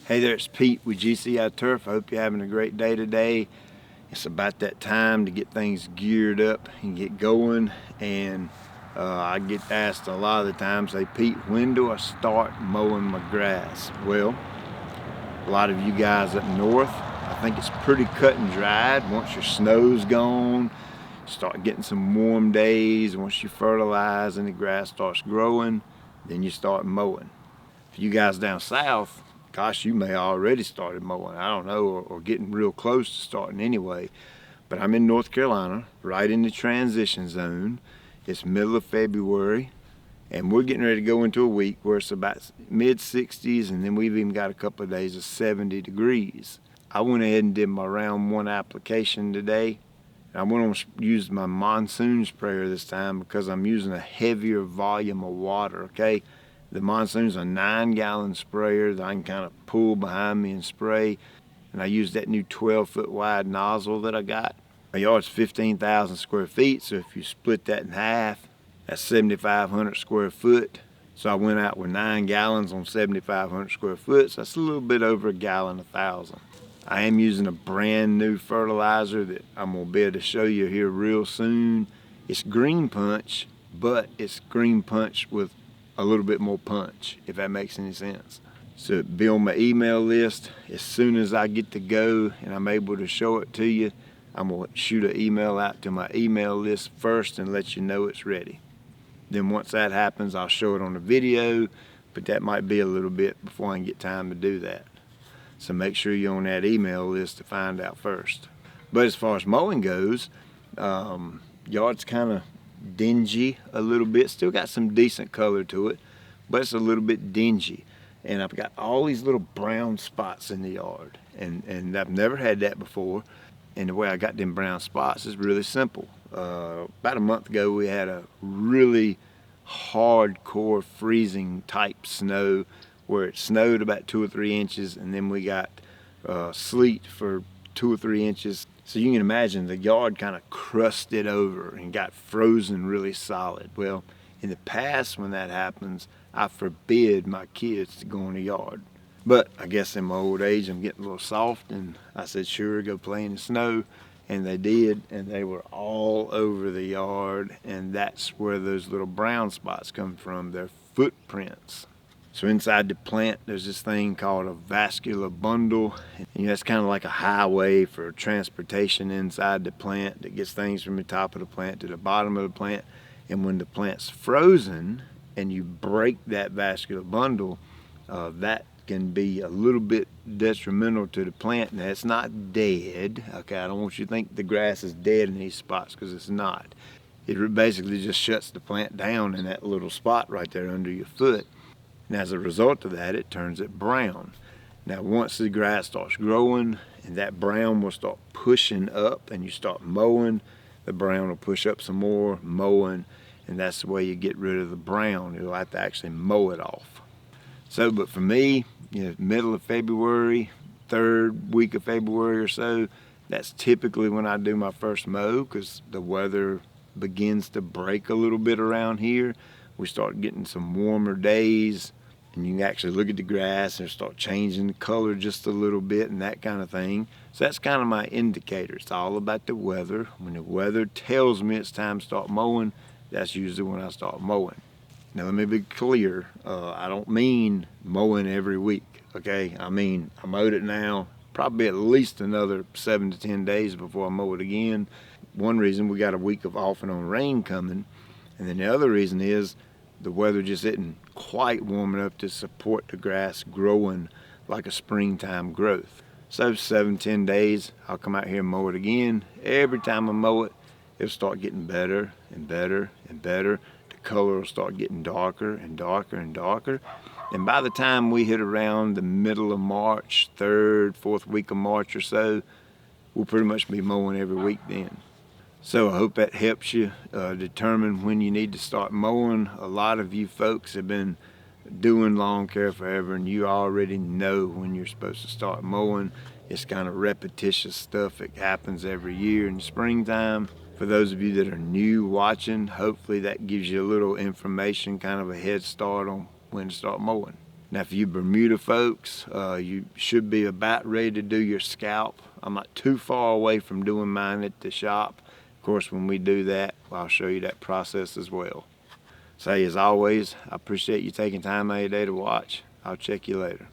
Hey there, it's Pete with GCI Turf. I hope you're having a great day today. It's about that time to get things geared up and get going. And I get asked a lot of the times, say, Pete, when do I start mowing my grass? Well, a lot of you guys up north, I think it's pretty cut and dried. Once your snow's gone, start getting some warm days. Once you fertilize and the grass starts growing, then you start mowing. For you guys down south, gosh, you may already started mowing, I don't know, or getting real close to starting anyway. But I'm in North Carolina, right in the transition zone. It's middle of February, and we're getting ready to go into a week where it's about mid 60s, and then we've even got a couple of days of 70 degrees. I went ahead and did my round one application today. I went on use my monsoon sprayer this time because I'm using a heavier volume of water, okay? The monsoon's a 9-gallon sprayer that I can kind of pull behind me and spray. And I use that new 12-foot wide nozzle that I got. My yard's 15,000 square feet, so if you split that in half, that's 7,500 square foot. So I went out with 9 gallons on 7,500 square foot, so that's a little bit over a gallon 1,000. I am using a brand new fertilizer that I'm gonna be able to show you here real soon. It's Green Punch, but it's Green Punch with a little bit more punch, if that makes any sense. So be on my email list. As soon as I get to go and I'm able to show it to you, I'm gonna shoot an email out to my email list first and let you know it's ready. Then once that happens, I'll show it on the video, but that might be a little bit before I can get time to do that. So make sure you're on that email list to find out first. But as far as mowing goes, yard's kind of dingy a little bit. Still got some decent color to it, but it's a little bit dingy. And I've got all these little brown spots in the yard, and I've never had that before. And the way I got them brown spots is really simple. About a month ago, we had a really hardcore freezing type snow where it snowed about 2 or 3 inches, and then we got sleet for 2 or 3 inches. So you can imagine the yard kind of crusted over and got frozen really solid. Well, in the past when that happens, I forbid my kids to go in the yard. But I guess in my old age, I'm getting a little soft, and I said, sure, go play in the snow. And they did, and they were all over the yard, and that's where those little brown spots come from. They're footprints. So inside the plant, there's this thing called a vascular bundle. And that's kind of like a highway for transportation inside the plant that gets things from the top of the plant to the bottom of the plant. And when the plant's frozen and you break that vascular bundle, that can be a little bit detrimental to the plant. Now, it's not dead. Okay, I don't want you to think the grass is dead in these spots, because it's not. It basically just shuts the plant down in that little spot right there under your foot. And as a result of that, it turns it brown. Now, once the grass starts growing and that brown will start pushing up and you start mowing, the brown will push up some more, mowing, and that's the way you get rid of the brown. You'll have to actually mow it off. So, but for me, middle of February, 3rd week of February or so, that's typically when I do my first mow, because the weather begins to break a little bit around here. We start getting some warmer days, and you can actually look at the grass and start changing the color just a little bit and that kind of thing. So that's kind of my indicator. It's all about the weather. When the weather tells me it's time to start mowing, that's usually when I start mowing. Now let me be clear, I don't mean mowing every week, okay? I mean, I mowed it now, probably at least another 7 to 10 days before I mow it again. One reason, we got a week of off and on rain coming, and then the other reason is the weather just isn't quite warm enough to support the grass growing like a springtime growth. So 7, 10 days, I'll come out here and mow it again. Every time I mow it, it'll start getting better and better and better. The color will start getting darker and darker and darker. And by the time we hit around the middle of March, 3rd, 4th week of March or so, we'll pretty much be mowing every week then. So I hope that helps you determine when you need to start mowing. A lot of you folks have been doing lawn care forever, and you already know when you're supposed to start mowing. It's kind of repetitious stuff that happens every year in the springtime. For those of you that are new watching, hopefully that gives you a little information, kind of a head start on when to start mowing. Now for you Bermuda folks, you should be about ready to do your scalp. I'm not too far away from doing mine at the shop. Of course, when we do that, I'll show you that process as well. So as always, I appreciate you taking time out of your day to watch. I'll check you later.